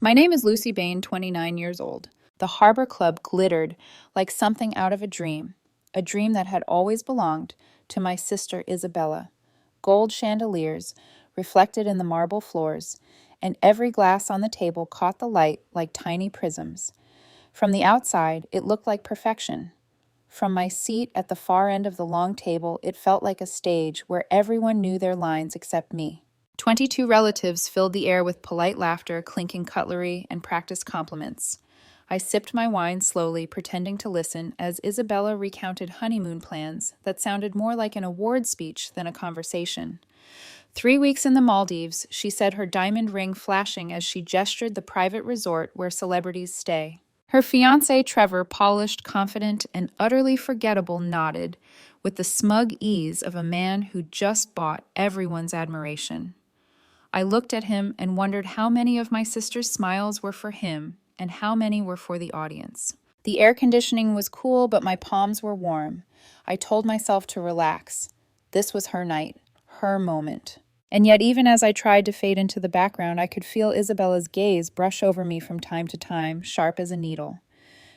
My name is Lucy Bain, 29 years old. The Harbor Club glittered like something out of a dream that had always belonged to my sister Isabella. Gold chandeliers reflected in the marble floors, and every glass on the table caught the light like tiny prisms. From the outside, it looked like perfection. From my seat at the far end of the long table, it felt like a stage where everyone knew their lines except me. 22 relatives filled the air with polite laughter, clinking cutlery, and practiced compliments. I sipped my wine slowly, pretending to listen, as Isabella recounted honeymoon plans that sounded more like an award speech than a conversation. 3 weeks in the Maldives, she said, her diamond ring flashing as she gestured the private resort where celebrities stay. Her fiancé, Trevor, polished, confident, and utterly forgettable, nodded with the smug ease of a man who just bought everyone's admiration. I looked at him and wondered how many of my sister's smiles were for him and how many were for the audience. The air conditioning was cool, but my palms were warm. I told myself to relax. This was her night, her moment. And yet, even as I tried to fade into the background, I could feel Isabella's gaze brush over me from time to time, sharp as a needle.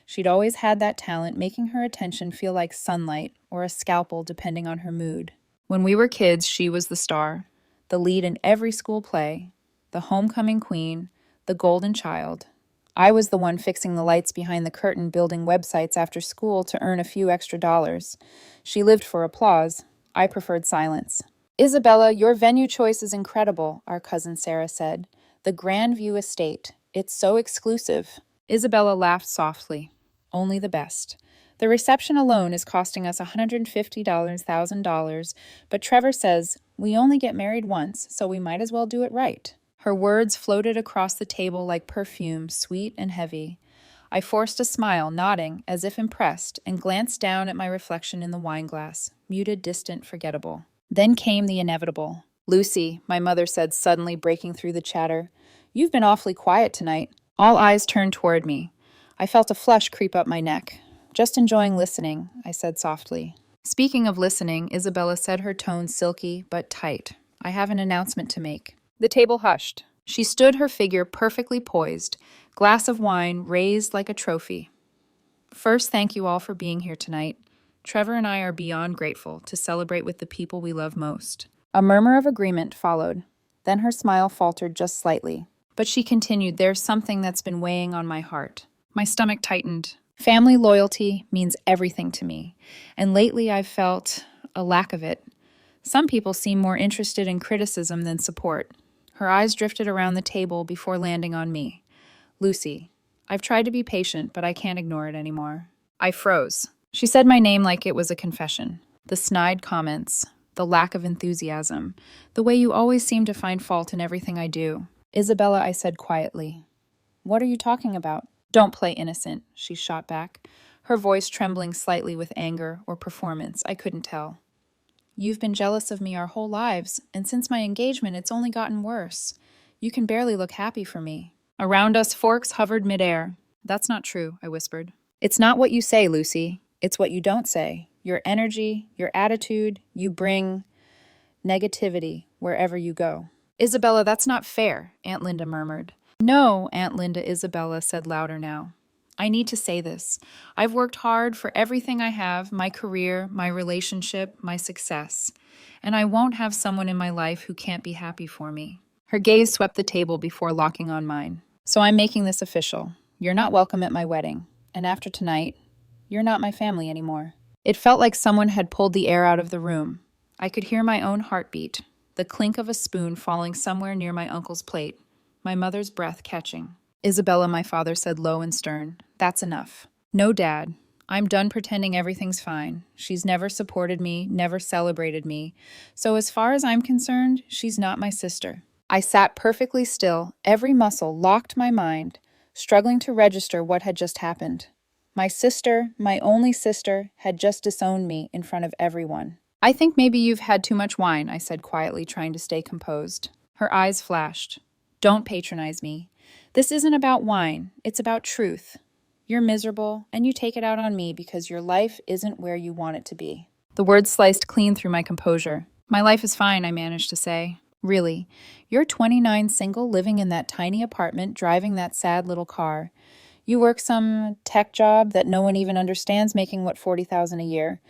She'd always had that talent, making her attention feel like sunlight or a scalpel depending on her mood. When we were kids, she was the star, the lead in every school play, the homecoming queen, the golden child. I was the one fixing the lights behind the curtain, building websites after school to earn a few extra dollars. She lived for applause. I preferred silence. "Isabella, your venue choice is incredible," our cousin Sarah said. "The Grandview Estate. It's so exclusive." Isabella laughed softly. "Only the best. The reception alone is costing us $150,000, but Trevor says we only get married once, so we might as well do it right." Her words floated across the table like perfume, sweet and heavy. I forced a smile, nodding, as if impressed, and glanced down at my reflection in the wineglass, muted, distant, forgettable. Then came the inevitable. "Lucy," my mother said, suddenly breaking through the chatter, "you've been awfully quiet tonight." All eyes turned toward me. I felt a flush creep up my neck. "Just enjoying listening," I said softly. Speaking of listening, Isabella said, her tone silky but tight. "I have an announcement to make." The table hushed. She stood, her figure perfectly poised, glass of wine raised like a trophy. "First, thank you all for being here tonight. Trevor and I are beyond grateful to celebrate with the people we love most." A murmur of agreement followed. Then her smile faltered just slightly. But she continued, "There's something that's been weighing on my heart." My stomach tightened. Family loyalty means everything to me, and lately I've felt a lack of it. Some people seem more interested in criticism than support. Her eyes drifted around the table before landing on me. "Lucy, I've tried to be patient, but I can't ignore it anymore." I froze. She said my name like it was a confession. The snide comments, the lack of enthusiasm, the way you always seem to find fault in everything I do. "Isabella," I said quietly. "What are you talking about?" "Don't play innocent," she shot back, her voice trembling slightly with anger or performance. I couldn't tell. "You've been jealous of me our whole lives, and since my engagement, it's only gotten worse. You can barely look happy for me." Around us, forks hovered midair. "That's not true," I whispered. "It's not what you say, Lucy. It's what you don't say. Your energy, your attitude, you bring negativity wherever you go." "Isabella, that's not fair," Aunt Linda murmured. "No," Aunt Linda Isabella said louder now. "I need to say this. I've worked hard for everything I have, my career, my relationship, my success. And I won't have someone in my life who can't be happy for me." Her gaze swept the table before locking on mine. "So I'm making this official. You're not welcome at my wedding. And after tonight, you're not my family anymore." It felt like someone had pulled the air out of the room. I could hear my own heartbeat, the clink of a spoon falling somewhere near my uncle's plate, my mother's breath catching. "Isabella," my father said low and stern, "that's enough." "No, Dad. I'm done pretending everything's fine. She's never supported me, never celebrated me. So as far as I'm concerned, she's not my sister." I sat perfectly still, every muscle locked my mind, struggling to register what had just happened. My sister, my only sister, had just disowned me in front of everyone. "I think maybe you've had too much wine," I said quietly, trying to stay composed. Her eyes flashed. "Don't patronize me. This isn't about wine, it's about truth. You're miserable, and you take it out on me because your life isn't where you want it to be." The words sliced clean through my composure. "My life is fine," I managed to say. Really, you're 29 single living in that tiny apartment driving that sad little car. You work some tech job that no one even understands making what 40,000 a year.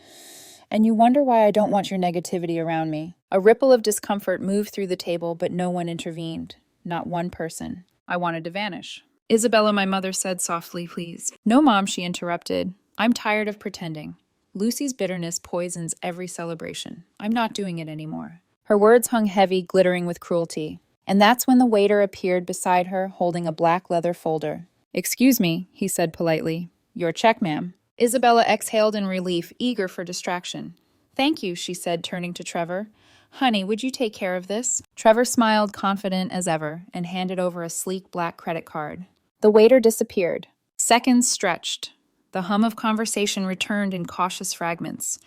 And you wonder why I don't want your negativity around me. A ripple of discomfort moved through the table, but no one intervened. Not one person. I wanted to vanish. Isabella, my mother said softly, please. No, Mom, she interrupted. I'm tired of pretending. Lucy's bitterness poisons every celebration. I'm not doing it anymore. Her words hung heavy, glittering with cruelty. And that's when the waiter appeared beside her, holding a black leather folder. Excuse me, he said politely. Your check, ma'am. Isabella exhaled in relief, eager for distraction. Thank you, she said, turning to Trevor. Honey, would you take care of this? Trevor smiled, confident as ever, and handed over a sleek black credit card. The waiter disappeared. Seconds stretched. The hum of conversation returned in cautious fragments.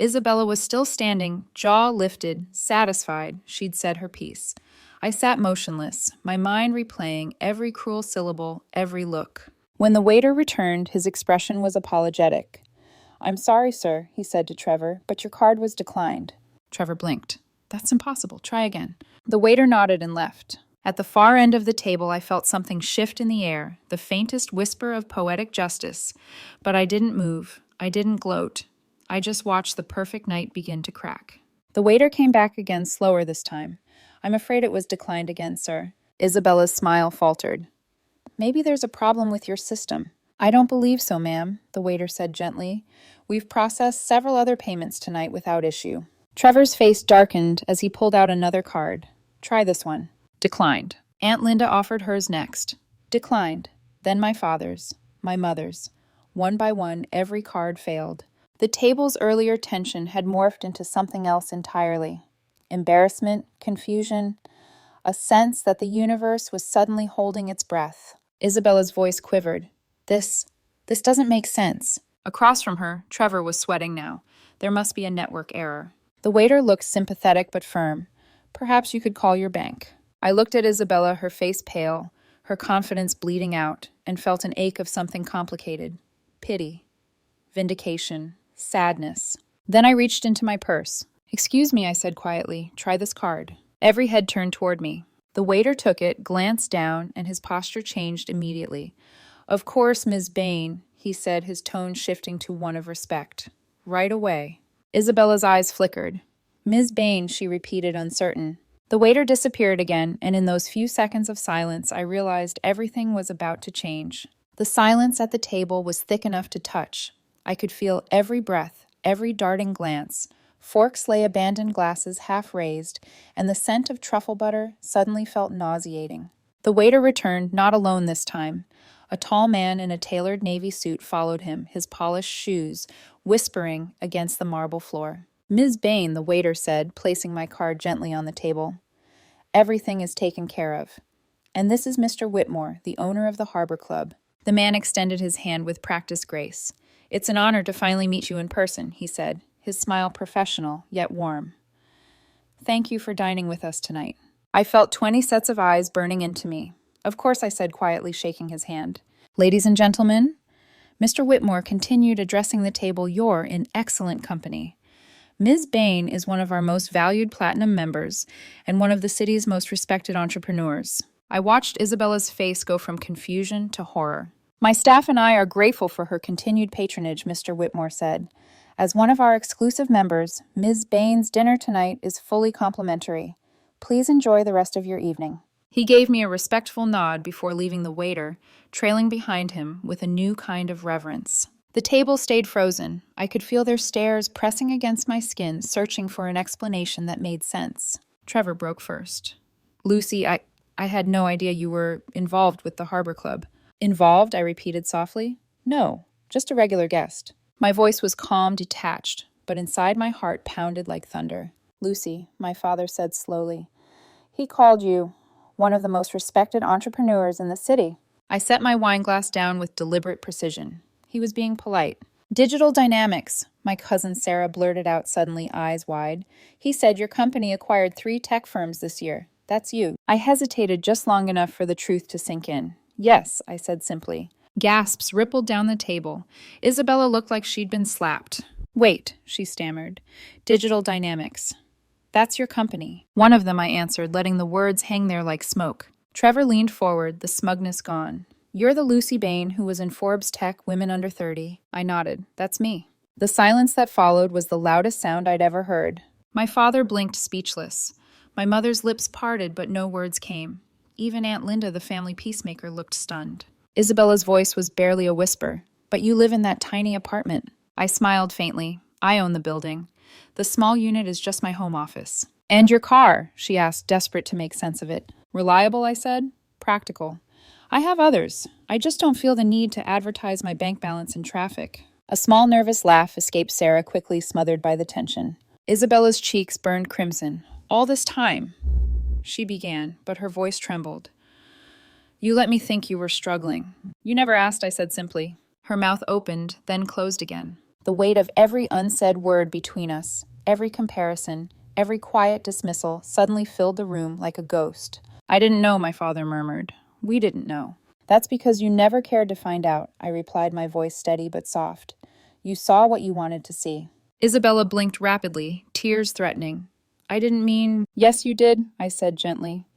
Isabella was still standing, jaw lifted, satisfied she'd said her piece. I sat motionless, my mind replaying every cruel syllable, every look. When the waiter returned, his expression was apologetic. I'm sorry, sir, he said to Trevor, but your card was declined. Trevor blinked. That's impossible. Try again. The waiter nodded and left. At the far end of the table, I felt something shift in the air, the faintest whisper of poetic justice. But I didn't move. I didn't gloat. I just watched the perfect night begin to crack. The waiter came back again, slower this time. I'm afraid it was declined again, sir. Isabella's smile faltered. Maybe there's a problem with your system. I don't believe so, ma'am, the waiter said gently. We've processed several other payments tonight without issue. Trevor's face darkened as he pulled out another card. Try this one. Declined. Aunt Linda offered hers next. Declined. Then my father's. My mother's. One by one, every card failed. The table's earlier tension had morphed into something else entirely. Embarrassment, confusion, a sense that the universe was suddenly holding its breath. Isabella's voice quivered. This doesn't make sense. Across from her, Trevor was sweating now. There must be a network error. The waiter looked sympathetic but firm. Perhaps you could call your bank. I looked at Isabella, her face pale, her confidence bleeding out, and felt an ache of something complicated. Pity. Vindication. Sadness. Then I reached into my purse. Excuse me, I said quietly. Try this card. Every head turned toward me. The waiter took it, glanced down, and his posture changed immediately. Of course, Miss Bain, he said, his tone shifting to one of respect. Right away. Isabella's eyes flickered. Ms. Bain, she repeated, uncertain. The waiter disappeared again, and in those few seconds of silence, I realized everything was about to change. The silence at the table was thick enough to touch. I could feel every breath, every darting glance. Forks lay abandoned glasses half raised, and the scent of truffle butter suddenly felt nauseating. The waiter returned, not alone this time. A tall man in a tailored navy suit followed him, his polished shoes whispering against the marble floor. Ms. Bain, the waiter said, placing my card gently on the table. Everything is taken care of. And this is Mr. Whitmore, the owner of the Harbor Club. The man extended his hand with practiced grace. It's an honor to finally meet you in person, he said, his smile professional, yet warm. Thank you for dining with us tonight. I felt 20 sets of eyes burning into me. Of course, I said quietly, shaking his hand. Ladies and gentlemen, Mr. Whitmore continued, addressing the table, you're in excellent company. Ms. Bain is one of our most valued platinum members and one of the city's most respected entrepreneurs. I watched Isabella's face go from confusion to horror. My staff and I are grateful for her continued patronage, Mr. Whitmore said. As one of our exclusive members, Ms. Bain's dinner tonight is fully complimentary. Please enjoy the rest of your evening. He gave me a respectful nod before leaving the waiter, trailing behind him with a new kind of reverence. The table stayed frozen. I could feel their stares pressing against my skin, searching for an explanation that made sense. Trevor broke first. Lucy, I had no idea you were involved with the Harbor Club. Involved? I repeated softly. No, just a regular guest. My voice was calm, detached, but inside my heart pounded like thunder. Lucy, my father said slowly. He called you one of the most respected entrepreneurs in the city. I set my wine glass down with deliberate precision. He was being polite. Digital Dynamics, my cousin Sarah blurted out suddenly, eyes wide. He said your company acquired 3 tech firms this year. That's you. I hesitated just long enough for the truth to sink in. Yes, I said simply. Gasps rippled down the table. Isabella looked like she'd been slapped. Wait, she stammered. Digital Dynamics. That's your company. One of them, I answered, letting the words hang there like smoke. Trevor leaned forward, the smugness gone. You're the Lucy Bain who was in Forbes Tech Women Under 30. I nodded. That's me. The silence that followed was the loudest sound I'd ever heard. My father blinked speechless. My mother's lips parted, but no words came. Even Aunt Linda, the family peacemaker, looked stunned. Isabella's voice was barely a whisper. But you live in that tiny apartment. I smiled faintly. I own the building. The small unit is just my home office. And your car? She asked, desperate to make sense of it. Reliable, I said. Practical. I have others. I just don't feel the need to advertise my bank balance in traffic. A small nervous laugh escaped Sarah, quickly smothered by the tension. Isabella's cheeks burned crimson. All this time, she began, but her voice trembled. You let me think you were struggling. You never asked, I said simply. Her mouth opened, then closed again. The weight of every unsaid word between us, every comparison, every quiet dismissal suddenly filled the room like a ghost. I didn't know, my father murmured. We didn't know. That's because you never cared to find out, I replied, my voice steady but soft. You saw what you wanted to see. Isabella blinked rapidly, tears threatening. I didn't mean... Yes, you did, I said gently.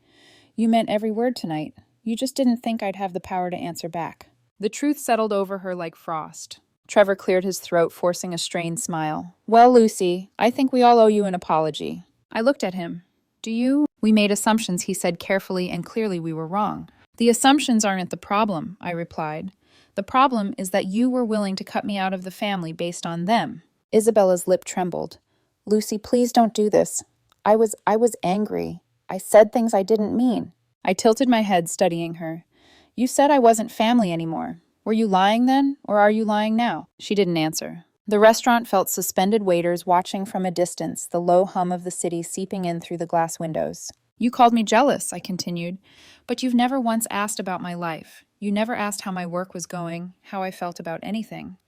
You meant every word tonight. You just didn't think I'd have the power to answer back. The truth settled over her like frost. Trevor cleared his throat, forcing a strained smile. Well, Lucy, I think we all owe you an apology. I looked at him. Do you? We made assumptions, he said carefully, and clearly we were wrong. The assumptions aren't the problem, I replied. The problem is that you were willing to cut me out of the family based on them. Isabella's lip trembled. Lucy, please don't do this. I was angry. I said things I didn't mean. I tilted my head, studying her. You said I wasn't family anymore. Were you lying then, or are you lying now? She didn't answer. The restaurant felt suspended waiters watching from a distance, the low hum of the city seeping in through the glass windows. You called me jealous, I continued, but you've never once asked about my life. You never asked how my work was going, how I felt about anything.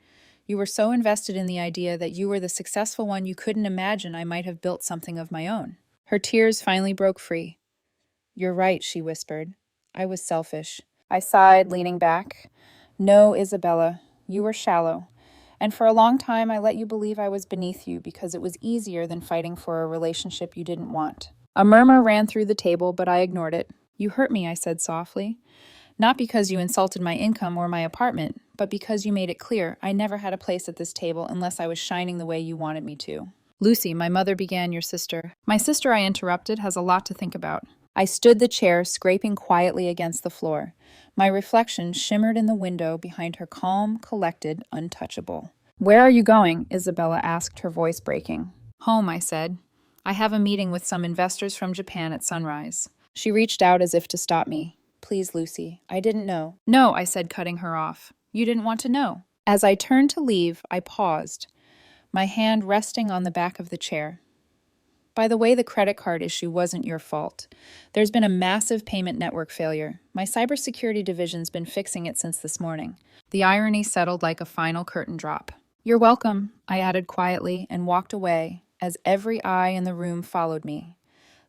You were so invested in the idea that you were the successful one you couldn't imagine I might have built something of my own. Her tears finally broke free. You're right, she whispered. I was selfish. I sighed, leaning back. No, Isabella, you were shallow. And for a long time I let you believe I was beneath you because it was easier than fighting for a relationship you didn't want. A murmur ran through the table, but I ignored it. You hurt me, I said softly. Not because you insulted my income or my apartment, but because you made it clear I never had a place at this table unless I was shining the way you wanted me to. Lucy, my mother began, your sister. My sister, I interrupted, has a lot to think about. I stood the chair, scraping quietly against the floor. My reflection shimmered in the window behind her, calm, collected, untouchable. Where are you going? Isabella asked, her voice breaking. Home, I said. I have a meeting with some investors from Japan at sunrise. She reached out as if to stop me. Please, Lucy, I didn't know. No, I said, cutting her off. You didn't want to know. As I turned to leave, I paused, my hand resting on the back of the chair. By the way, the credit card issue wasn't your fault. There's been a massive payment network failure. My cybersecurity division's been fixing it since this morning. The irony settled like a final curtain drop. You're welcome, I added quietly and walked away as every eye in the room followed me.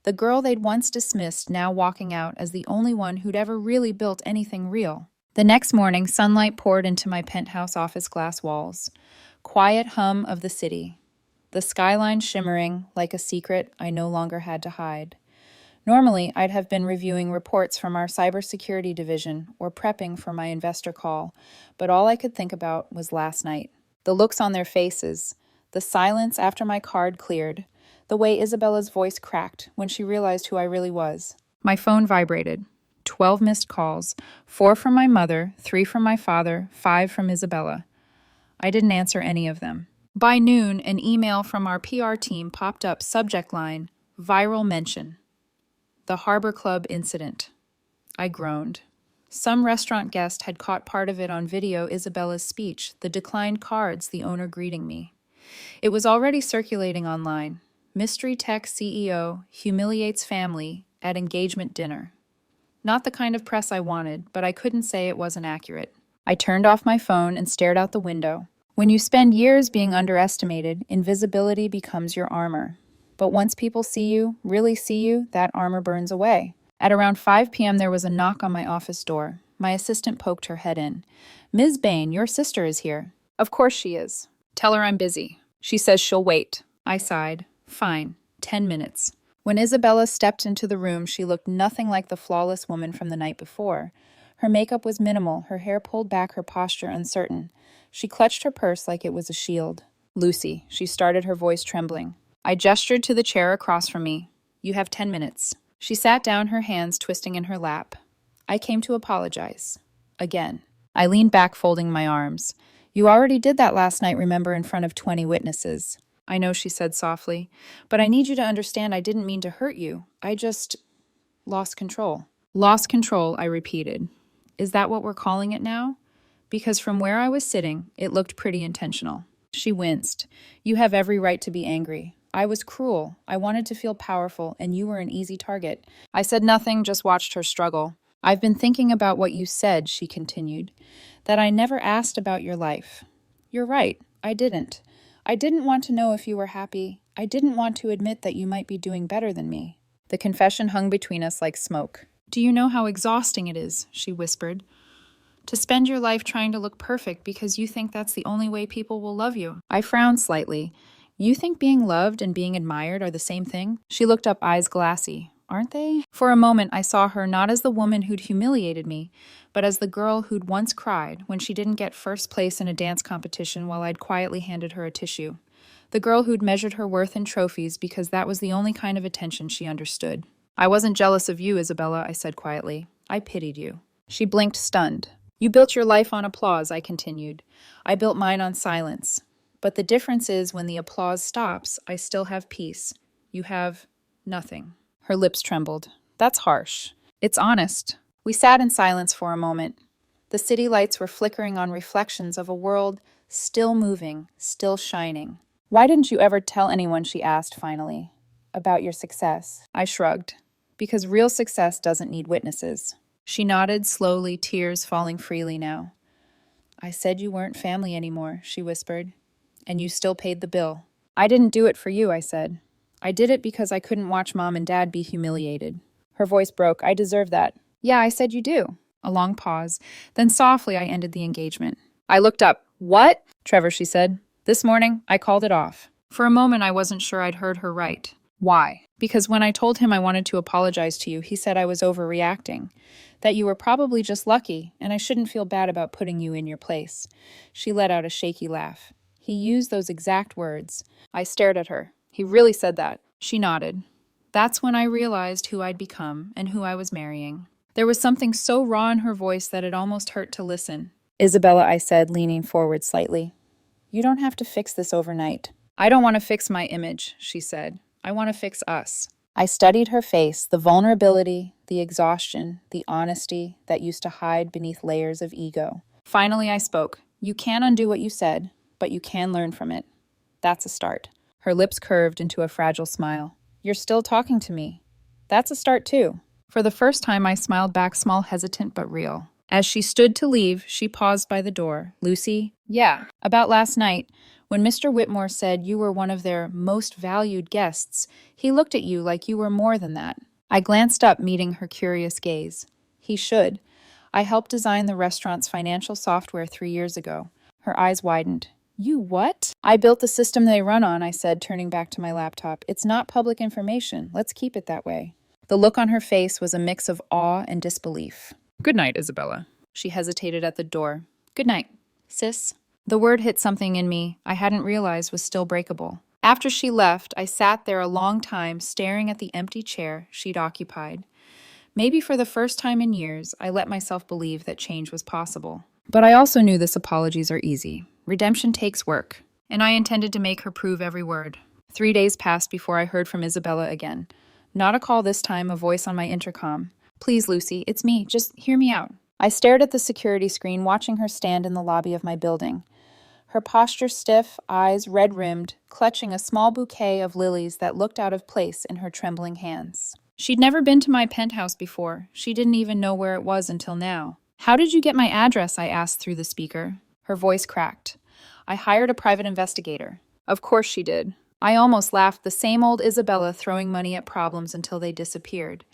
The girl they'd once dismissed now walking out as the only one who'd ever really built anything real. The next morning, sunlight poured into my penthouse office glass walls. Quiet hum of the city. The skyline shimmering like a secret I no longer had to hide. Normally, I'd have been reviewing reports from our cybersecurity division or prepping for my investor call, but all I could think about was last night. The looks on their faces, the silence after my card cleared, the way Isabella's voice cracked when she realized who I really was. My phone vibrated. 12 missed calls, 4 from my mother, 3 from my father, 5 from Isabella. I didn't answer any of them. By noon, an email from our PR team popped up, subject line, viral mention. The Harbor Club incident. I groaned. Some restaurant guest had caught part of it on video, Isabella's speech, the declined cards, the owner greeting me. It was already circulating online. Mystery Tech CEO humiliates family at engagement dinner. Not the kind of press I wanted, but I couldn't say it wasn't accurate. I turned off my phone and stared out the window. When you spend years being underestimated, invisibility becomes your armor. But once people see you, really see you, that armor burns away. At around 5 p.m., there was a knock on my office door. My assistant poked her head in. Ms. Bain, your sister is here. Of course she is. Tell her I'm busy. She says she'll wait. I sighed. Fine. 10 minutes. When Isabella stepped into the room, she looked nothing like the flawless woman from the night before. Her makeup was minimal, her hair pulled back, her posture uncertain. She clutched her purse like it was a shield. Lucy, she started, her voice trembling. I gestured to the chair across from me. You have 10 minutes. She sat down, her hands twisting in her lap. I came to apologize. Again. I leaned back, folding my arms. You already did that last night, remember, in front of 20 witnesses. I know, she said softly, but I need you to understand I didn't mean to hurt you. I just lost control. Lost control, I repeated. Is that what we're calling it now? Because from where I was sitting, it looked pretty intentional. She winced. You have every right to be angry. I was cruel. I wanted to feel powerful, and you were an easy target. I said nothing, just watched her struggle. I've been thinking about what you said, she continued, that I never asked about your life. You're right, I didn't. I didn't want to know if you were happy. I didn't want to admit that you might be doing better than me. The confession hung between us like smoke. Do you know how exhausting it is, she whispered, to spend your life trying to look perfect because you think that's the only way people will love you? I frowned slightly. You think being loved and being admired are the same thing? She looked up, eyes glassy. Aren't they? For a moment, I saw her not as the woman who'd humiliated me, but as the girl who'd once cried when she didn't get first place in a dance competition while I'd quietly handed her a tissue. The girl who'd measured her worth in trophies because that was the only kind of attention she understood. I wasn't jealous of you, Isabella, I said quietly. I pitied you. She blinked, stunned. You built your life on applause, I continued. I built mine on silence. But the difference is when the applause stops, I still have peace. You have nothing. Her lips trembled. That's harsh. It's honest. We sat in silence for a moment. The city lights were flickering on reflections of a world still moving, still shining. Why didn't you ever tell anyone, she asked finally, about your success? I shrugged. Because real success doesn't need witnesses. She nodded slowly, tears falling freely now. I said you weren't family anymore, she whispered. And you still paid the bill. I didn't do it for you, I said. I did it because I couldn't watch Mom and Dad be humiliated. Her voice broke. I deserve that. Yeah, I said you do. A long pause. Then softly I ended the engagement. I looked up. What? Trevor, she said. This morning, I called it off. For a moment, I wasn't sure I'd heard her right. Why? Because when I told him I wanted to apologize to you, he said I was overreacting. That you were probably just lucky, and I shouldn't feel bad about putting you in your place. She let out a shaky laugh. He used those exact words. I stared at her. He really said that. She nodded. That's when I realized who I'd become and who I was marrying. There was something so raw in her voice that it almost hurt to listen. Isabella, I said, leaning forward slightly. You don't have to fix this overnight. I don't want to fix my image, she said. I want to fix us. I studied her face, the vulnerability, the exhaustion, the honesty that used to hide beneath layers of ego. Finally, I spoke. You can't undo what you said, but you can learn from it. That's a start. Her lips curved into a fragile smile. You're still talking to me. That's a start, too. For the first time, I smiled back, small, hesitant, but real. As she stood to leave, she paused by the door. Lucy? Yeah. About last night, when Mr. Whitmore said you were one of their most valued guests, he looked at you like you were more than that. I glanced up, meeting her curious gaze. He should. I helped design the restaurant's financial software 3 years ago. Her eyes widened. You what? I built the system they run on, I said, turning back to my laptop. It's not public information. Let's keep it that way. The look on her face was a mix of awe and disbelief. Good night, Isabella. She hesitated at the door. Good night, sis. The word hit something in me I hadn't realized was still breakable. After she left, I sat there a long time staring at the empty chair she'd occupied. Maybe for the first time in years, I let myself believe that change was possible. But I also knew this apologies are easy. Redemption takes work, and I intended to make her prove every word. 3 days passed before I heard from Isabella again. Not a call this time, a voice on my intercom. Please, Lucy, it's me. Just hear me out. I stared at the security screen, watching her stand in the lobby of my building. Her posture stiff, eyes red-rimmed, clutching a small bouquet of lilies that looked out of place in her trembling hands. She'd never been to my penthouse before. She didn't even know where it was until now. How did you get my address? I asked through the speaker. Her voice cracked. I hired a private investigator. Of course she did. I almost laughed, the same old Isabella throwing money at problems until they disappeared.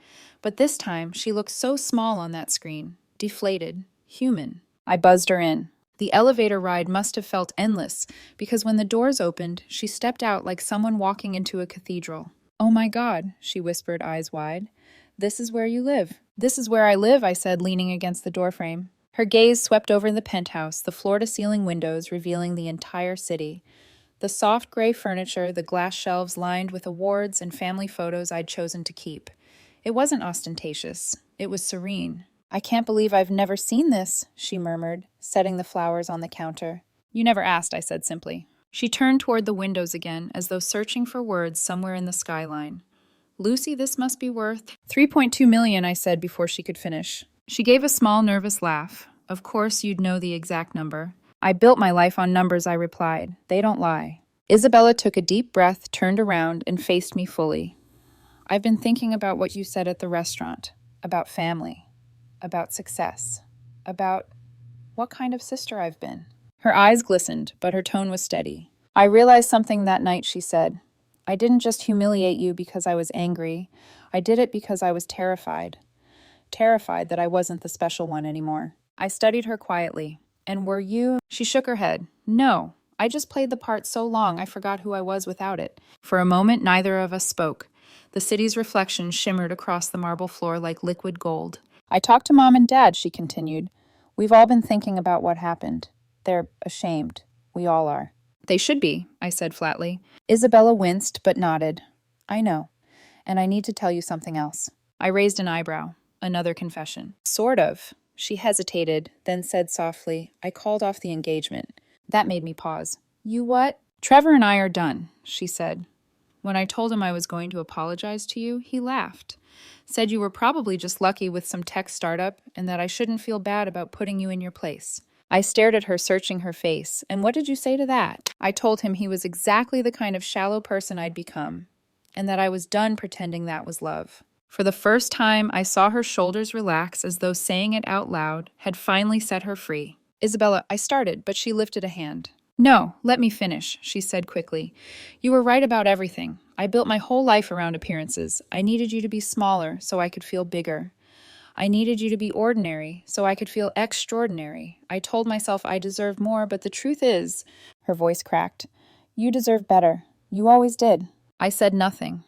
But this time, she looked so small on that screen. Deflated. Human. I buzzed her in. The elevator ride must have felt endless, because when the doors opened, she stepped out like someone walking into a cathedral. "Oh my God," she whispered, eyes wide. "This is where you live." "This is where I live," I said, leaning against the doorframe. Her gaze swept over the penthouse, the floor-to-ceiling windows revealing the entire city. The soft gray furniture, the glass shelves lined with awards and family photos I'd chosen to keep. It wasn't ostentatious. It was serene. "I can't believe I've never seen this," she murmured, setting the flowers on the counter. "You never asked," I said simply. She turned toward the windows again, as though searching for words somewhere in the skyline. "Lucy, this must be worth 3.2 million," I said before she could finish. She gave a small, nervous laugh. "Of course you'd know the exact number." "I built my life on numbers," I replied. "They don't lie." Isabella took a deep breath, turned around, and faced me fully. "I've been thinking about what you said at the restaurant, about family, about success, about what kind of sister I've been." Her eyes glistened, but her tone was steady. "I realized something that night," she said. "I didn't just humiliate you because I was angry. I did it because I was terrified. Terrified that I wasn't the special one anymore." I studied her quietly. "And were you—" She shook her head. "No. I just played the part so long I forgot who I was without it." For a moment, neither of us spoke. The city's reflection shimmered across the marble floor like liquid gold. "I talked to Mom and Dad," she continued. "We've all been thinking about what happened. They're ashamed. We all are." "They should be," I said flatly. Isabella winced but nodded. "I know. And I need to tell you something else." I raised an eyebrow. Another confession. "Sort of." She hesitated, then said softly, "I called off the engagement." That made me pause. "You what?" "Trevor and I are done," she said. "When I told him I was going to apologize to you, he laughed. Said you were probably just lucky with some tech startup and that I shouldn't feel bad about putting you in your place." I stared at her, searching her face. "And what did you say to that?" I told him he was exactly the kind of shallow person I'd become, and that I was done pretending that was love. For the first time, I saw her shoulders relax as though saying it out loud had finally set her free. "Isabella," I started, but she lifted a hand. "No, let me finish," she said quickly. "You were right about everything. I built my whole life around appearances. I needed you to be smaller so I could feel bigger. I needed you to be ordinary so I could feel extraordinary. I told myself I deserved more, but the truth is," her voice cracked, "you deserve better. You always did." I said nothing.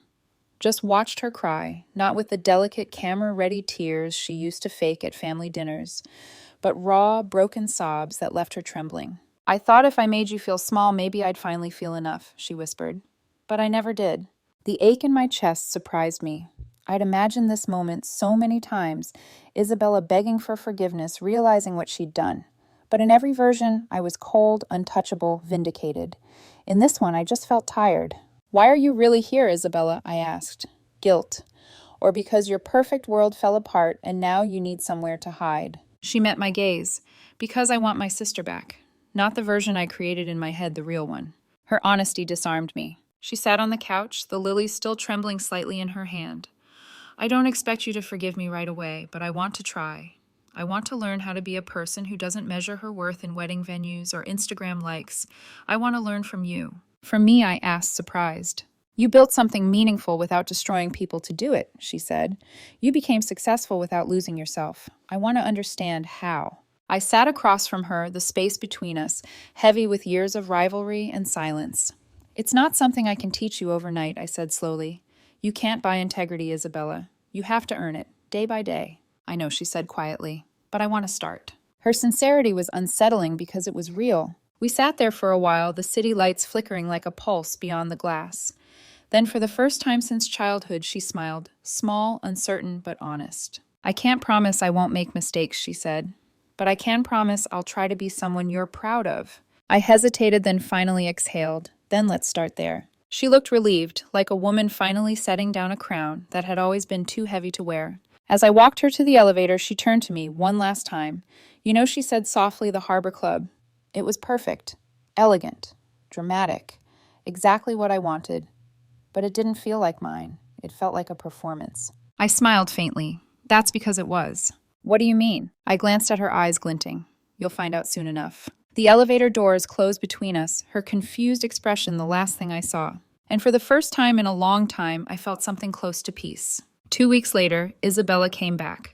Just watched her cry, not with the delicate camera-ready tears she used to fake at family dinners, but raw, broken sobs that left her trembling. "I thought if I made you feel small, maybe I'd finally feel enough," she whispered. "But I never did." The ache in my chest surprised me. I'd imagined this moment so many times, Isabella begging for forgiveness, realizing what she'd done. But in every version, I was cold, untouchable, vindicated. In this one, I just felt tired. "Why are you really here, Isabella?" I asked. "Guilt. Or because your perfect world fell apart and now you need somewhere to hide." She met my gaze. "Because I want my sister back. Not the version I created in my head, the real one." Her honesty disarmed me. She sat on the couch, the lilies still trembling slightly in her hand. "I don't expect you to forgive me right away, but I want to try. I want to learn how to be a person who doesn't measure her worth in wedding venues or Instagram likes. I want to learn from you." "From me?" I asked, surprised. "You built something meaningful without destroying people to do it," she said. "You became successful without losing yourself. I want to understand how." I sat across from her, the space between us, heavy with years of rivalry and silence. "It's not something I can teach you overnight," I said slowly. "You can't buy integrity, Isabella. You have to earn it, day by day." "I know," she said quietly, "but I want to start." Her sincerity was unsettling because it was real. We sat there for a while, the city lights flickering like a pulse beyond the glass. Then for the first time since childhood, she smiled, small, uncertain, but honest. "I can't promise I won't make mistakes," she said, "but I can promise I'll try to be someone you're proud of." I hesitated, then finally exhaled. "Then let's start there." She looked relieved, like a woman finally setting down a crown that had always been too heavy to wear. As I walked her to the elevator, she turned to me one last time. "You know," she said softly, "the Harbor Club. It was perfect, elegant, dramatic, exactly what I wanted. But it didn't feel like mine. It felt like a performance." I smiled faintly. "That's because it was." "What do you mean?" I glanced at her eyes glinting. "You'll find out soon enough." The elevator doors closed between us, her confused expression the last thing I saw. And for the first time in a long time, I felt something close to peace. 2 weeks later, Isabella came back.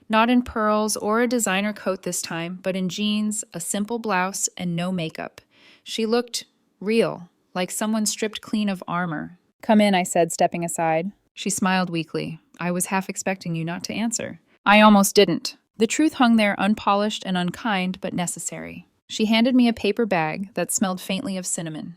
Not in pearls or a designer coat this time, but in jeans, a simple blouse, and no makeup. She looked real, like someone stripped clean of armor. Come in, I said, stepping aside. She smiled weakly. I was half expecting you not to answer. I almost didn't. The truth hung there unpolished and unkind, but necessary. She handed me a paper bag that smelled faintly of cinnamon.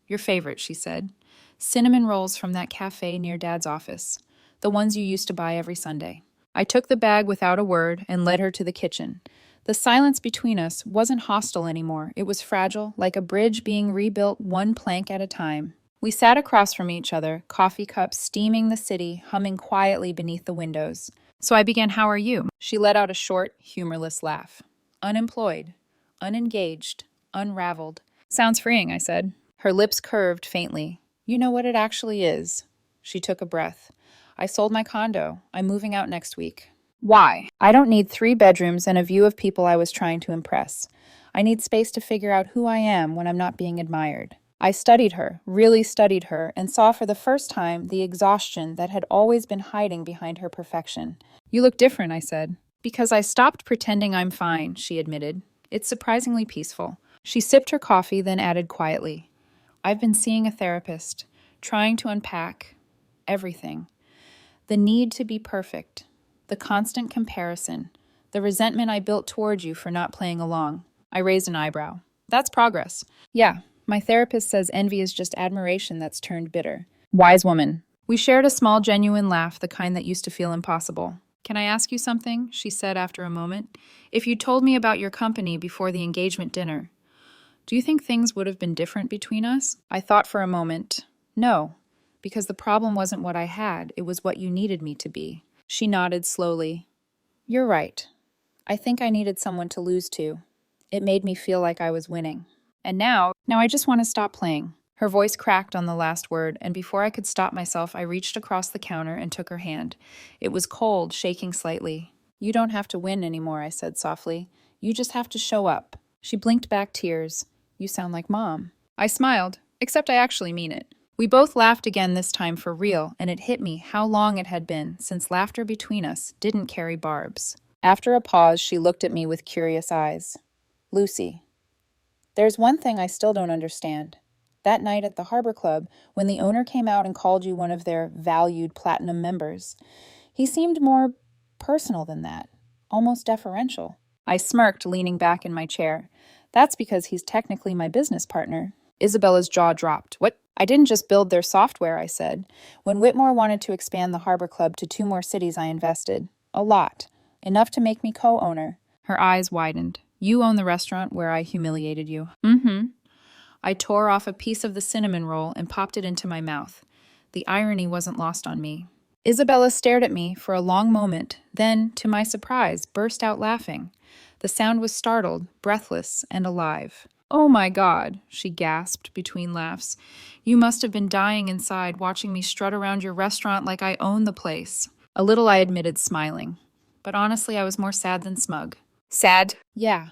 Your favorite, she said. Cinnamon rolls from that cafe near Dad's office. The ones you used to buy every Sunday. I took the bag without a word and led her to the kitchen. The silence between us wasn't hostile anymore. It was fragile, like a bridge being rebuilt one plank at a time. We sat across from each other, coffee cups steaming the city, humming quietly beneath the windows. So I began, how are you? She let out a short, humorless laugh. Unemployed, unengaged, unraveled. Sounds freeing, I said. Her lips curved faintly. You know what it actually is. She took a breath. I sold my condo. I'm moving out next week. Why? I don't need 3 bedrooms and a view of people I was trying to impress. I need space to figure out who I am when I'm not being admired. I studied her, really studied her, and saw for the first time the exhaustion that had always been hiding behind her perfection. You look different, I said. Because I stopped pretending I'm fine, she admitted. It's surprisingly peaceful. She sipped her coffee, then added quietly. I've been seeing a therapist, trying to unpack everything. The need to be perfect, the constant comparison, the resentment I built toward you for not playing along. I raised an eyebrow. That's progress. Yeah, my therapist says envy is just admiration that's turned bitter. Wise woman. We shared a small, genuine laugh, the kind that used to feel impossible. Can I ask you something? She said after a moment. If you told me about your company before the engagement dinner, do you think things would have been different between us? I thought for a moment. No, because the problem wasn't what I had, it was what you needed me to be. She nodded slowly. You're right. I think I needed someone to lose to. It made me feel like I was winning. And now I just want to stop playing. Her voice cracked on the last word, and before I could stop myself, I reached across the counter and took her hand. It was cold, shaking slightly. You don't have to win anymore, I said softly. You just have to show up. She blinked back tears. You sound like Mom. I smiled, except I actually mean it. We both laughed again this time for real, and it hit me how long it had been since laughter between us didn't carry barbs. After a pause, she looked at me with curious eyes. Lucy, there's one thing I still don't understand. That night at the Harbor Club, when the owner came out and called you one of their valued platinum members, he seemed more personal than that, almost deferential. I smirked, leaning back in my chair. That's because he's technically my business partner. Isabella's jaw dropped. What? I didn't just build their software, I said. When Whitmore wanted to expand the Harbor Club to 2 more cities, I invested. A lot. Enough to make me co-owner. Her eyes widened. You own the restaurant where I humiliated you. Mm-hmm. I tore off a piece of the cinnamon roll and popped it into my mouth. The irony wasn't lost on me. Isabella stared at me for a long moment, then, to my surprise, burst out laughing. The sound was startled, breathless, and alive. Oh my God, she gasped between laughs. You must have been dying inside watching me strut around your restaurant like I own the place. A little, I admitted, smiling. But honestly, I was more sad than smug. Sad? Yeah,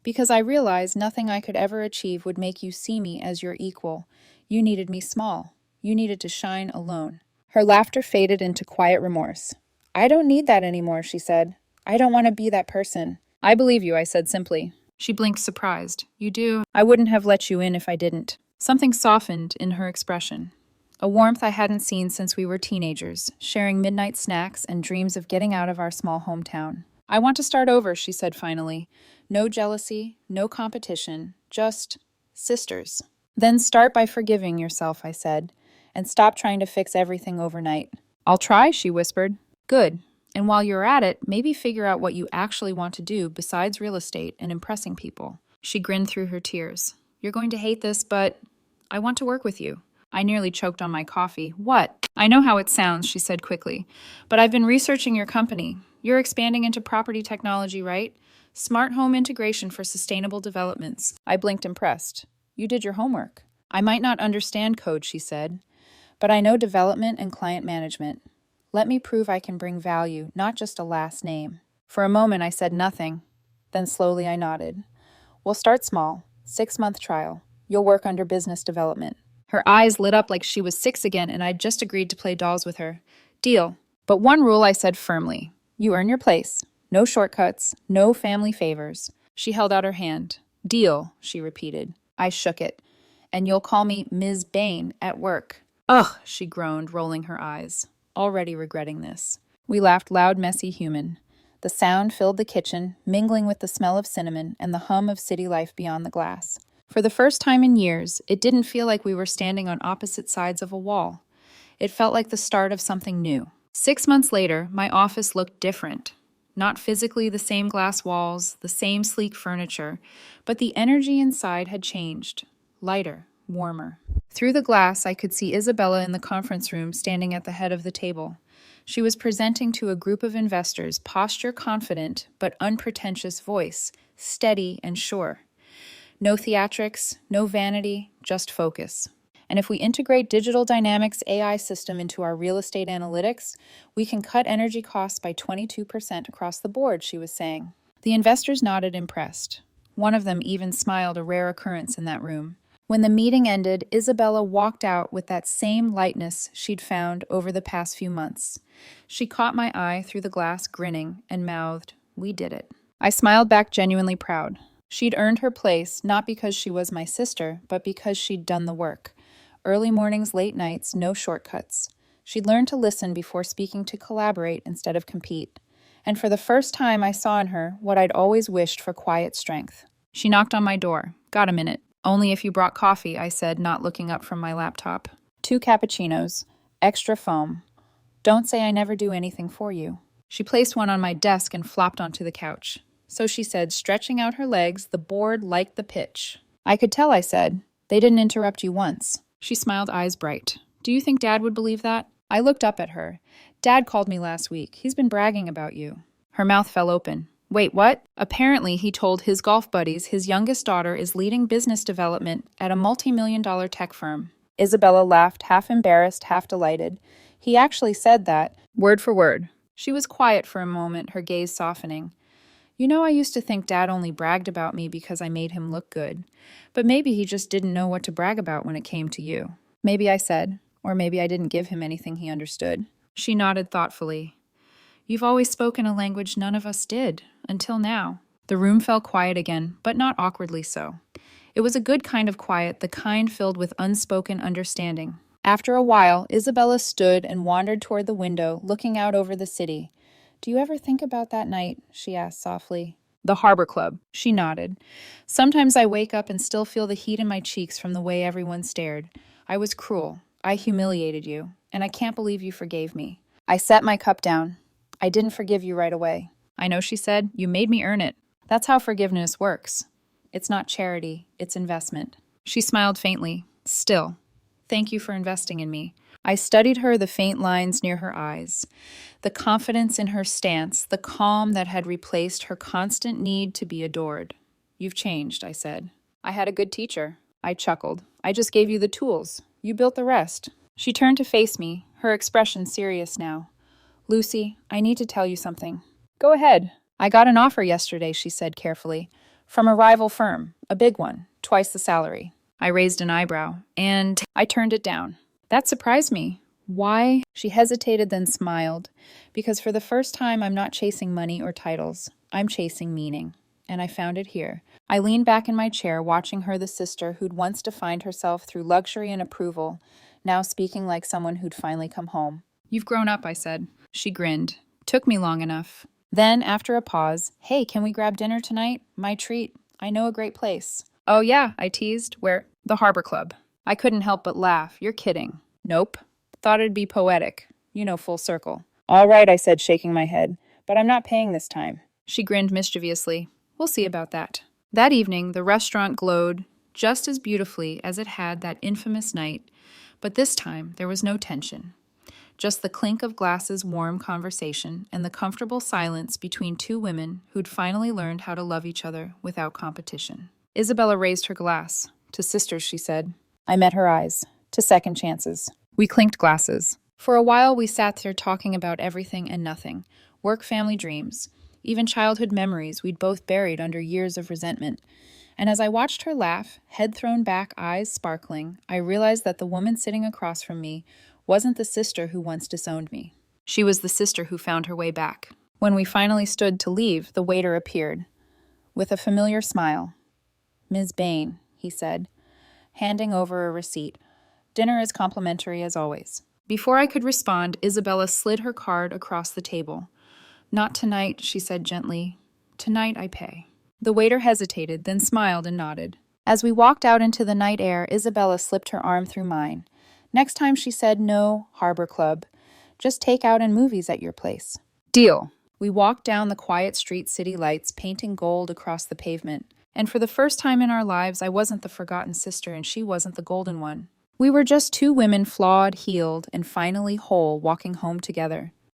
because I realized nothing I could ever achieve would make you see me as your equal. You needed me small. You needed to shine alone. Her laughter faded into quiet remorse. I don't need that anymore, she said. I don't want to be that person. I believe you, I said simply. She blinked surprised. You do? I wouldn't have let you in if I didn't. Something softened in her expression. A warmth I hadn't seen since we were teenagers, sharing midnight snacks and dreams of getting out of our small hometown. I want to start over, she said finally. No jealousy, no competition, just sisters. Then start by forgiving yourself, I said, and stop trying to fix everything overnight. I'll try, she whispered. Good. And while you're at it, maybe figure out what you actually want to do besides real estate and impressing people. She grinned through her tears. You're going to hate this, but I want to work with you. I nearly choked on my coffee. What? I know how it sounds, she said quickly, but I've been researching your company. You're expanding into property technology, right? Smart home integration for sustainable developments. I blinked impressed. You did your homework. I might not understand code, she said, but I know development and client management. Let me prove I can bring value, not just a last name. For a moment, I said nothing. Then slowly I nodded. We'll start small. 6-month trial. You'll work under business development. Her eyes lit up like she was 6 again, and I'd just agreed to play dolls with her. Deal. But one rule, I said firmly. You earn your place. No shortcuts. No family favors. She held out her hand. Deal, she repeated. I shook it. And you'll call me Ms. Bain at work. Ugh, she groaned, rolling her eyes, already regretting this. We laughed loud, messy, human. The sound filled the kitchen, mingling with the smell of cinnamon and the hum of city life beyond the glass. For the first time in years, it didn't feel like we were standing on opposite sides of a wall. It felt like the start of something new. 6 months later, my office looked different. Not physically the same glass walls, the same sleek furniture, but the energy inside had changed. Lighter, warmer. Through the glass, I could see Isabella in the conference room standing at the head of the table. She was presenting to a group of investors, posture confident, but unpretentious voice, steady and sure. No theatrics, no vanity, just focus. And if we integrate Digital Dynamics AI system into our real estate analytics, we can cut energy costs by 22% across the board, she was saying. The investors nodded, impressed. One of them even smiled, a rare occurrence in that room. When the meeting ended, Isabella walked out with that same lightness she'd found over the past few months. She caught my eye through the glass, grinning, and mouthed, "We did it." I smiled back, genuinely proud. She'd earned her place, not because she was my sister, but because she'd done the work. Early mornings, late nights, no shortcuts. She'd learned to listen before speaking, to collaborate instead of compete. And for the first time, I saw in her what I'd always wished for: quiet strength. She knocked on my door. "Got a minute?" "Only if you brought coffee," I said, not looking up from my laptop. "2 cappuccinos, extra foam. Don't say I never do anything for you." She placed one on my desk and flopped onto the couch. "So," she said, stretching out her legs, "the board liked the pitch." "I could tell," I said. "They didn't interrupt you once." She smiled, eyes bright. "Do you think Dad would believe that?" I looked up at her. "Dad called me last week. He's been bragging about you." Her mouth fell open. "Wait, what?" Apparently, he told his golf buddies his youngest daughter is leading business development at a multi-million-dollar tech firm. Isabella laughed, half embarrassed, half delighted. "He actually said that, word for word." She was quiet for a moment, her gaze softening. "You know, I used to think Dad only bragged about me because I made him look good. But maybe he just didn't know what to brag about when it came to you." "Maybe," I said. "Or maybe I didn't give him anything he understood." She nodded thoughtfully. "You've always spoken a language none of us did, until now." The room fell quiet again, but not awkwardly so. It was a good kind of quiet, the kind filled with unspoken understanding. After a while, Isabella stood and wandered toward the window, looking out over the city. "Do you ever think about that night?" she asked softly. "The Harbor Club." She nodded. "Sometimes I wake up and still feel the heat in my cheeks from the way everyone stared. I was cruel. I humiliated you. And I can't believe you forgave me." I set my cup down. "I didn't forgive you right away." "I know," she said. "You made me earn it." "That's how forgiveness works. It's not charity, it's investment." She smiled faintly. "Still, thank you for investing in me." I studied her, the faint lines near her eyes, the confidence in her stance, the calm that had replaced her constant need to be adored. "You've changed," I said. "I had a good teacher." I chuckled. "I just gave you the tools. You built the rest." She turned to face me, her expression serious now. "Lucy, I need to tell you something." "Go ahead." "I got an offer yesterday," she said carefully, "from a rival firm, a big one, twice the salary." I raised an eyebrow, and I turned it down. That surprised me. "Why?" She hesitated, then smiled. "Because for the first time, I'm not chasing money or titles. I'm chasing meaning. And I found it here." I leaned back in my chair, watching her, the sister who'd once defined herself through luxury and approval, now speaking like someone who'd finally come home. "You've grown up," I said. She grinned. "Took me long enough." Then, after a pause, "Hey, can we grab dinner tonight? My treat. I know a great place." "Oh yeah," I teased. "Where?" "The Harbor Club." I couldn't help but laugh. "You're kidding." "Nope. Thought it'd be poetic. You know, full circle." "All right," I said, shaking my head. "But I'm not paying this time." She grinned mischievously. "We'll see about that." That evening, the restaurant glowed just as beautifully as it had that infamous night, but this time there was no tension. Just the clink of glasses, warm conversation, and the comfortable silence between two women who'd finally learned how to love each other without competition. Isabella raised her glass. "To sisters," she said. I met her eyes. "To second chances." We clinked glasses. For a while, we sat there talking about everything and nothing. Work, family, dreams. Even childhood memories we'd both buried under years of resentment. And as I watched her laugh, head thrown back, eyes sparkling, I realized that the woman sitting across from me wasn't the sister who once disowned me. She was the sister who found her way back. When we finally stood to leave, the waiter appeared. With a familiar smile. "Ms. Bain," he said, handing over a receipt. Dinner is complimentary as always. Before I could respond, Isabella slid her card across the table. Not tonight, she said gently. Tonight I pay. The waiter hesitated, then smiled and nodded. As we walked out into the night air, Isabella slipped her arm through mine. Next time she said no, Harbor Club. Just take out and movies at your place. Deal. We walked down the quiet street, city lights painting gold across the pavement. And for the first time in our lives, I wasn't the forgotten sister and she wasn't the golden one. We were just two women flawed, healed, and finally whole, walking home together.